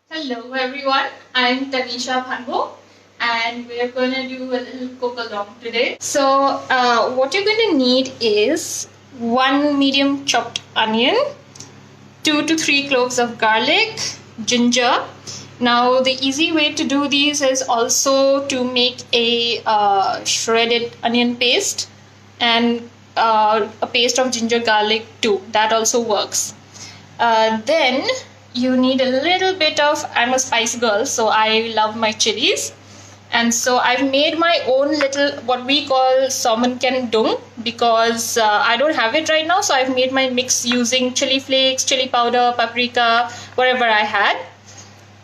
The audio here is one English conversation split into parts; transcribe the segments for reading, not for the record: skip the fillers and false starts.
Hello everyone, I'm Tanisha Phanbuh and we're going to do a little cook along today. So, what you're going to need is one medium chopped onion, 2 to 3 cloves of garlic, ginger. Now, the easy way to do these is also to make a shredded onion paste and a paste of ginger garlic too. That also works. Then you need a little bit of, I'm a spice girl, so I love my chilies. And so I've made my own little what we call salmon kendung because I don't have it right now. So I've made my mix using chili flakes, chili powder, paprika, whatever I had.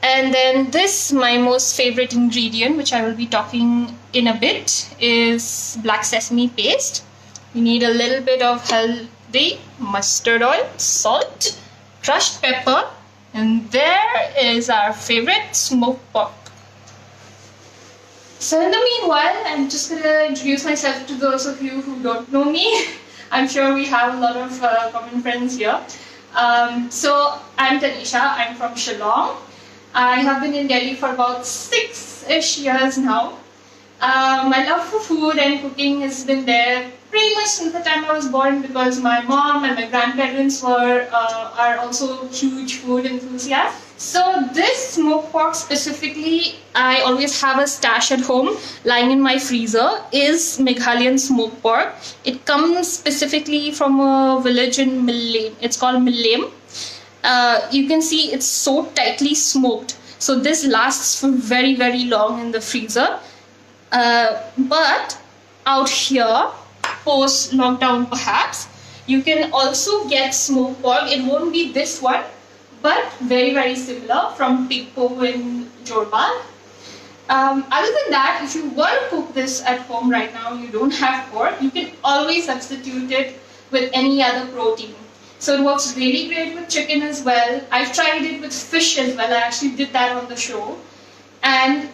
And then this, my most favorite ingredient, which I will be talking in a bit, is black sesame paste. You need a little bit of healthy mustard oil, salt, crushed pepper, and there is our favorite smoked pork. So in the meanwhile, I'm just going to introduce myself to those of you who don't know me. I'm sure we have a lot of common friends here. So I'm Tanisha, I'm from Shillong. I have been in Delhi for about 6-ish years now. My love for food and cooking has been there pretty much since the time I was born because my mom and my grandparents are also huge food enthusiasts. So this smoked pork specifically, I always have a stash at home lying in my freezer, is Meghalayan smoked pork. It comes specifically from a village in Milem. It's called Milem. You can see it's so tightly smoked. So this lasts for very, very long in the freezer. But out here, post lockdown perhaps, you can also get smoked pork. It won't be this one, but very, very similar from Pigpo in Jorban. Other than that, if you want to cook this at home right now, you don't have pork, you can always substitute it with any other protein. So it works really great with chicken as well. I've tried it with fish as well. I actually did that on the show. And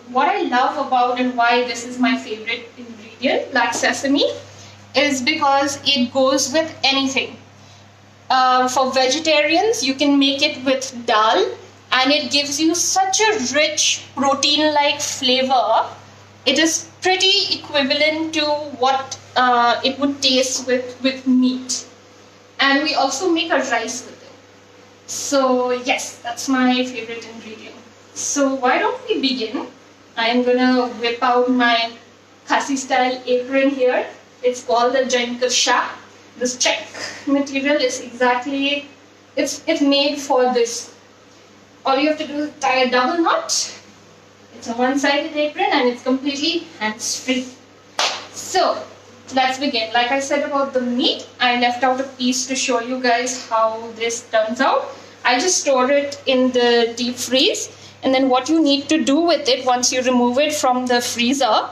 what I love about and why this is my favorite ingredient, black sesame, is because it goes with anything. For vegetarians, you can make it with dal and it gives you such a rich protein-like flavor. It is pretty equivalent to what it would taste with meat. And we also make a rice with it. So yes, that's my favorite ingredient. So why don't we begin? I'm gonna whip out my Khasi style apron here. It's called the Jankasha. This check material is exactly, it's made for this. All you have to do is tie a double knot. It's a one-sided apron and it's completely hands-free. So let's begin. Like I said about the meat, I left out a piece to show you guys how this turns out. I just store it in the deep freeze. And then what you need to do with it once you remove it from the freezer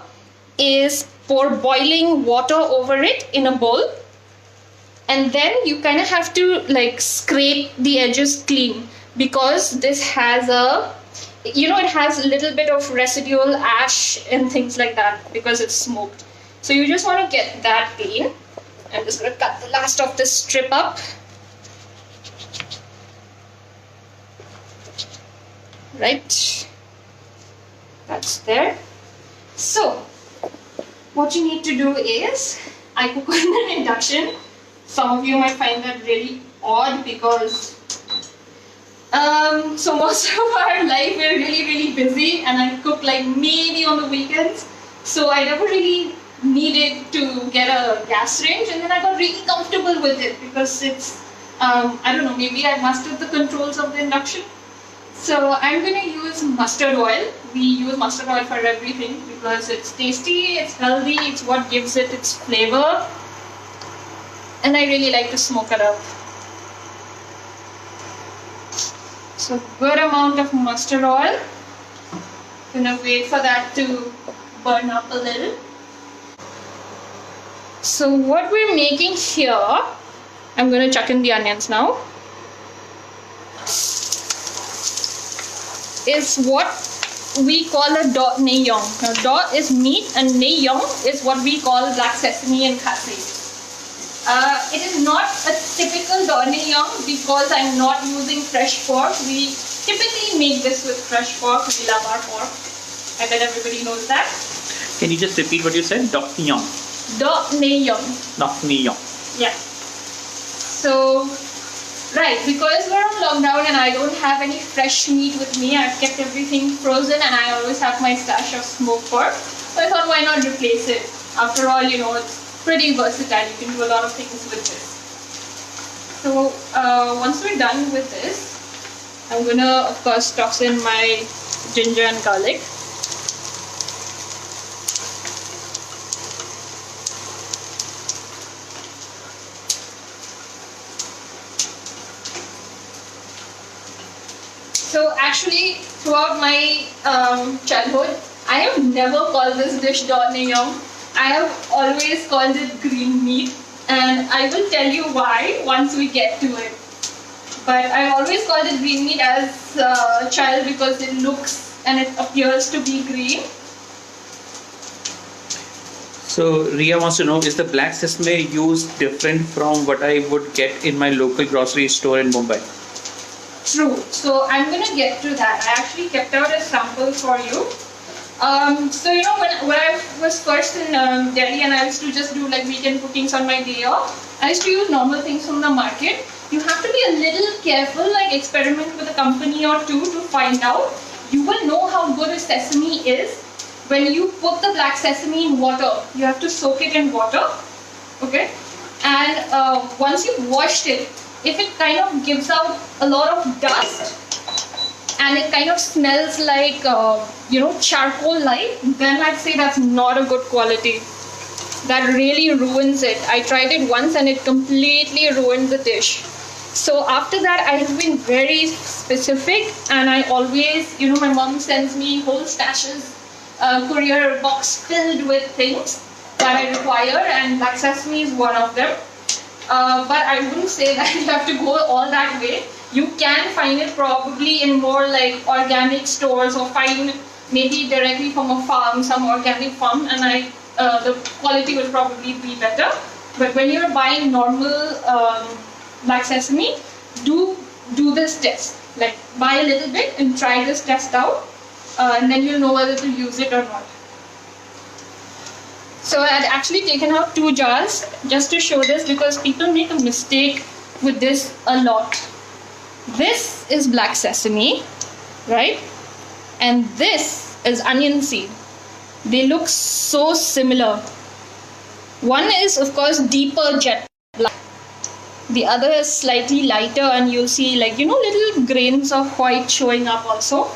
is pour boiling water over it in a bowl. And then you kind of have to like scrape the edges clean because this has it has a little bit of residual ash and things like that because it's smoked. So you just want to get that clean. I'm just going to cut the last of this strip up. Right, that's there. So what you need to do is, I cook on an induction. Some of you might find that really odd because so most of our life we're really, really busy and I cook like maybe on the weekends. So I never really needed to get a gas range, and then I got really comfortable with it because it's I don't know, maybe I mastered the controls of the induction. So I'm going to use mustard oil. We use mustard oil for everything because it's tasty, it's healthy, it's what gives it its flavor. And I really like to smoke it up. So good amount of mustard oil. Gonna wait for that to burn up a little. So what we're making here, I'm going to chuck in the onions now, is what we call a dot neyong. Now dot is meat and neyong is what we call black sesame and khasi. It is not a typical dorneyeong because I'm not using fresh pork. We typically make this with fresh pork. We love our pork. I bet everybody knows that. Can you just repeat what you said? Dorneyeong. Dorneyeong. Dorneyeong. Yeah. So, right, because we're on lockdown and I don't have any fresh meat with me, I've kept everything frozen and I always have my stash of smoked pork. So I thought, why not replace it? After all, you know, it's pretty versatile. You can do a lot of things with this. So, once we're done with this, I'm gonna, of course, toss in my ginger and garlic. So actually, throughout my childhood, I have never called this dish dorneyeong. I have always called it green meat, and I will tell you why once we get to it. But I've always called it green meat as a child because it looks and it appears to be green. So Ria wants to know, is the black sesame used different from what I would get in my local grocery store in Mumbai? True. So I'm gonna get to that. I actually kept out a sample for you. So you know, when I was first in Delhi and I used to just do like weekend cookings on my day off, I used to use normal things from the market. You have to be a little careful, like experiment with a company or two to find out. You will know how good a sesame is when you put the black sesame in water. You have to soak it in water, okay? And once you've washed it, if it kind of gives out a lot of dust and it kind of smells like, you know, charcoal like, then I'd say that's not a good quality. That really ruins it. I tried it once and it completely ruined the dish. So after that, I have been very specific and I always, you know, my mom sends me whole stashes, courier box filled with things that I require, and black sesame is one of them. But I wouldn't say that you have to go all that way. You can find it probably in more like organic stores or find maybe directly from a farm, some organic farm, and the quality will probably be better. But when you're buying normal black sesame, do this test. Like buy a little bit and try this test out, and then you'll know whether to use it or not. So I had actually taken out 2 jars just to show this because people make a mistake with this a lot. This is black sesame, right? And this is onion seed. They look so similar. One is of course deeper jet black. The other is slightly lighter and you'll see like, you know, little grains of white showing up also.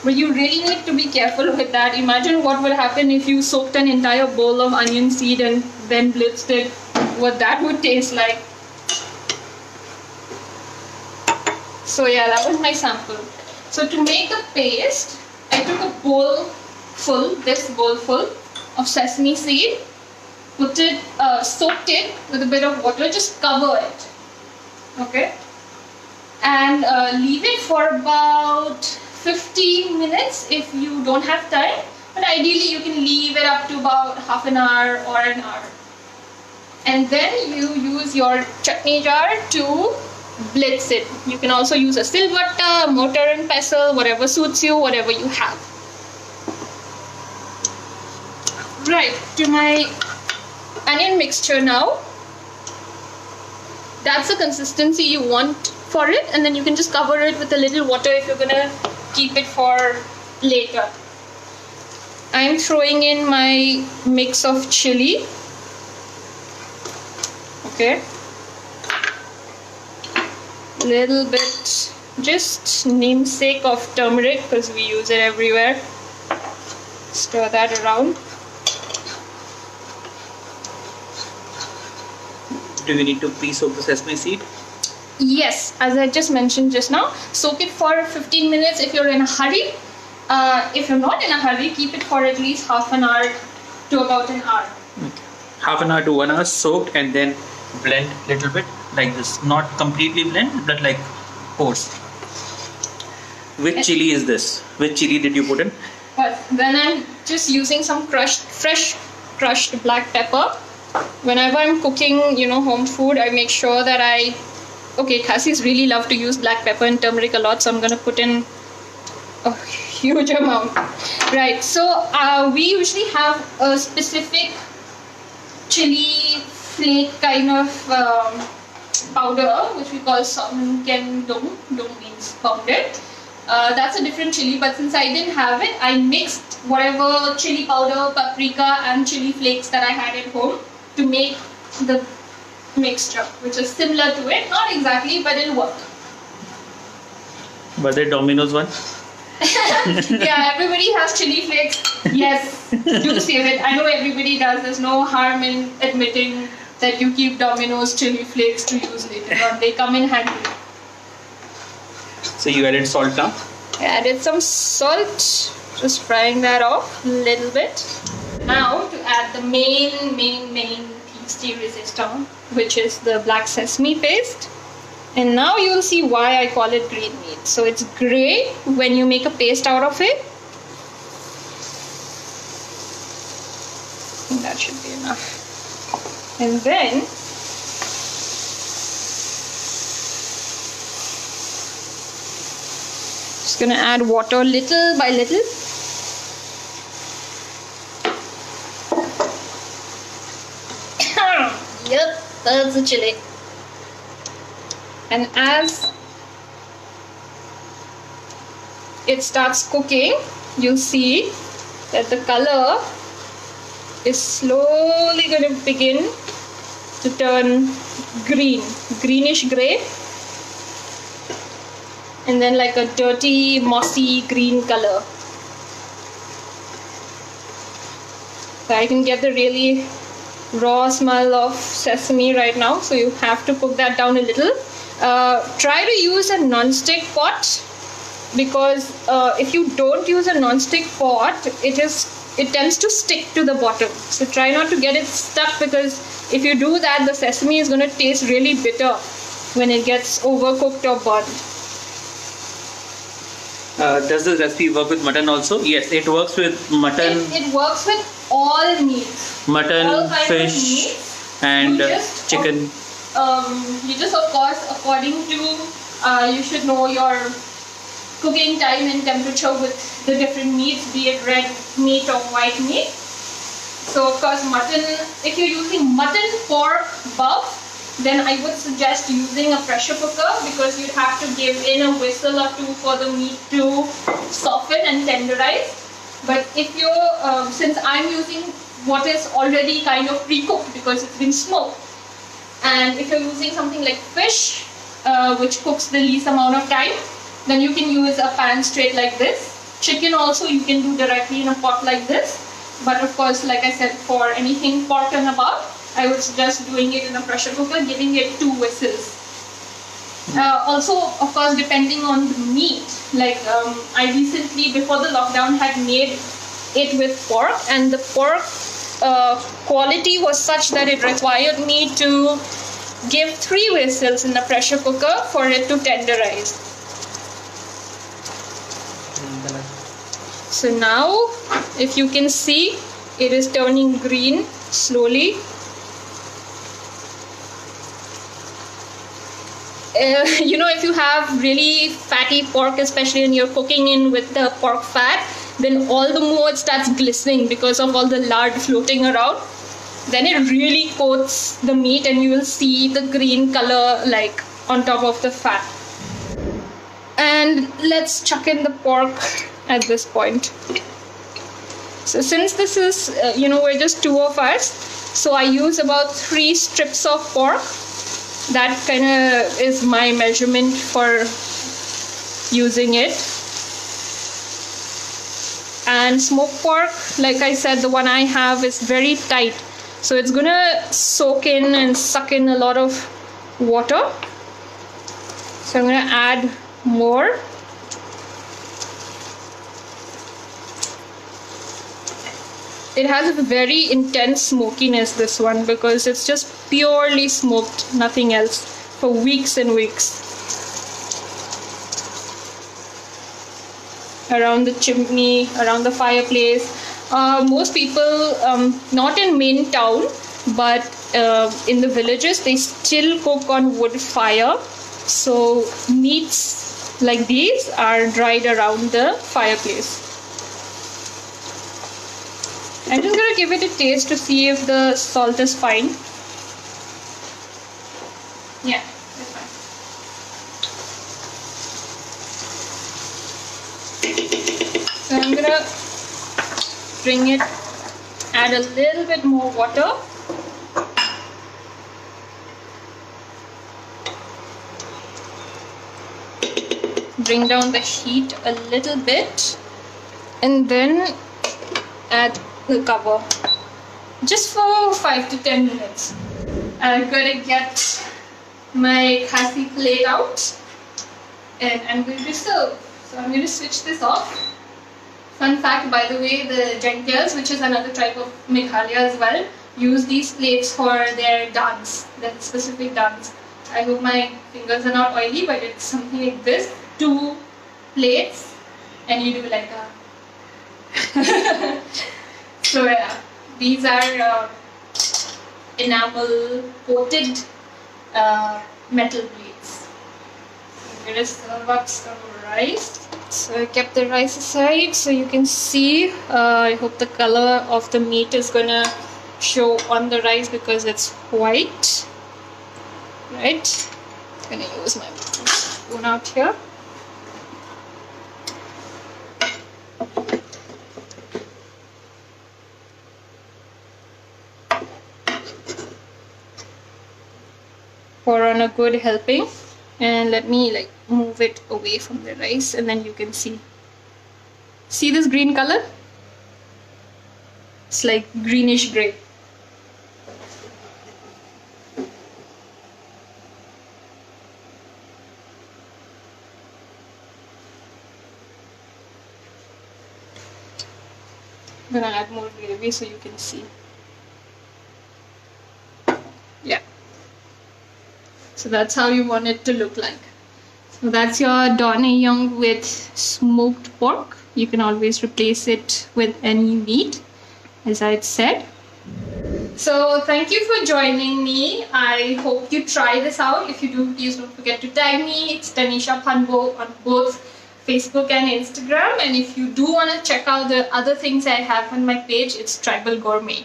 But you really need to be careful with that. Imagine what would happen if you soaked an entire bowl of onion seed and then blitzed it. What that would taste like. So yeah, that was my sample. So to make the paste, I took a bowl full, this bowl full of sesame seed, put it, soaked it with a bit of water, just cover it, okay? And leave it for about 15 minutes if you don't have time, but ideally you can leave it up to about half an hour or an hour. And then you use your chutney jar to blitz it. You can also use a silverta, mortar and pestle, whatever suits you, whatever you have. Right, to my onion mixture now. That's the consistency you want for it, and then you can just cover it with a little water if you're gonna keep it for later. I'm throwing in my mix of chili. Okay. Little bit, just namesake of turmeric because we use it everywhere. Stir that around. Do we need to pre-soak the sesame seed? Yes, as I just mentioned just now, soak it for 15 minutes if you're in a hurry. If you're not in a hurry, keep it for at least half an hour to about an hour. Okay. Half an hour to 1 hour soaked and then blend a little bit like this. Not completely blend, but like coarse. Which chili is this? Which chili did you put in? But then I'm just using some fresh crushed black pepper Whenever I'm cooking, home food, I make sure that Khasis really love to use black pepper and turmeric a lot, so I'm going to put in a huge amount. Right, so we usually have a specific chili flake kind of powder, which we call Som Ken Dong. Dong means pounded. That's a different chili, but since I didn't have it, I mixed whatever chili powder, paprika and chili flakes that I had at home to make the mixture, which is similar to it. Not exactly, but it'll work. Was it Domino's one? Yeah, everybody has chili flakes. Yes, do save it. I know everybody does. There's no harm in admitting that you keep Domino's chili flakes to use later on. They come in handy. So you added salt now? I added some salt. Just frying that off a little bit. Now to add the main piece de resistance, which is the black sesame paste. And now you'll see why I call it green meat. So it's grey when you make a paste out of it. I think that should be enough. And then just gonna add water little by little. Yep, that's the chili. And as it starts cooking, you'll see that the color is slowly going to begin to turn green, greenish grey, and then like a dirty, mossy green color. So I can get the really raw smell of sesame right now, so you have to cook that down a little. Try to use a non-stick pot, because if you don't use a non-stick pot, it tends to stick to the bottom. So try not to get it stuck, because if you do that, the sesame is going to taste really bitter when it gets overcooked or burnt. Does this recipe work with mutton also? Yes, it works with mutton. It works with all meats. Mutton, all kinds fish, of meats. and chicken. You just, of course, according to, you should know your cooking time and temperature with the different meats, be it red meat or white meat. So, of course, mutton, if you're using mutton pork buff, then I would suggest using a pressure cooker, because you'd have to give in a whistle or two for the meat to soften and tenderize. But if you're, since I'm using what is already kind of pre-cooked because it's been smoked, and if you're using something like fish, which cooks the least amount of time, then you can use a pan straight like this. Chicken also you can do directly in a pot like this. But of course, like I said, for anything pork and above, I would suggest doing it in a pressure cooker, giving it 2 whistles. Also, of course, depending on the meat, like I recently, before the lockdown, had made it with pork, and the pork quality was such that it required me to give 3 whistles in the pressure cooker for it to tenderize. So now, if you can see, it is turning green slowly. If you have really fatty pork, especially when you're cooking in with the pork fat, then all the more it starts glistening because of all the lard floating around. Then it really coats the meat and you will see the green color like on top of the fat. And let's chuck in the pork at this point. So since this is, we're just 2 of us, so I use about 3 strips of pork. That kind of is my measurement for using it. And smoked pork, like I said, the one I have is very tight. So it's gonna soak in and suck in a lot of water. So I'm gonna add more. It has a very intense smokiness, this one, because it's just purely smoked, nothing else, for weeks and weeks. Around the chimney, around the fireplace. Most people, not in main town, but in the villages they still cook on wood fire. So meats like these are dried around the fireplace. I'm just gonna give it a taste to see if the salt is fine. Yeah, it's fine. So I'm gonna bring it, add a little bit more water. Bring down the heat a little bit and then add the cover just for 5 to 10 minutes. I'm gonna get my Khasi plate out and I'm going to serve. So I'm going to switch this off. Fun fact, by the way, the Jaintias, which is another tribe of Meghalaya as well, use these plates for their dance, that specific dance. I hope my fingers are not oily, but it's something like this. 2 plates and you do like a so yeah, these are enamel coated metal plates. I'm gonna serve up some rice. So I kept the rice aside so you can see. I hope the color of the meat is gonna show on the rice because it's white. Right? I'm gonna use my spoon out here. Pour on a good helping and let me like move it away from the rice and then you can see this green color. It's like greenish gray. I'm gonna add more gravy so you can see. Yeah. So that's how you want it to look like. So that's your Donnie Young with smoked pork. You can always replace it with any meat, as I said. So thank you for joining me. I hope you try this out. If you do, please don't forget to tag me. It's Tanisha Phanbuh on both Facebook and Instagram. And if you do want to check out the other things I have on my page, it's Tribal Gourmet.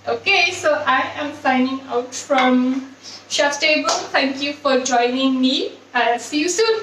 Okay, so I am signing out from Chef's Table. Thank you for joining me. I'll see you soon.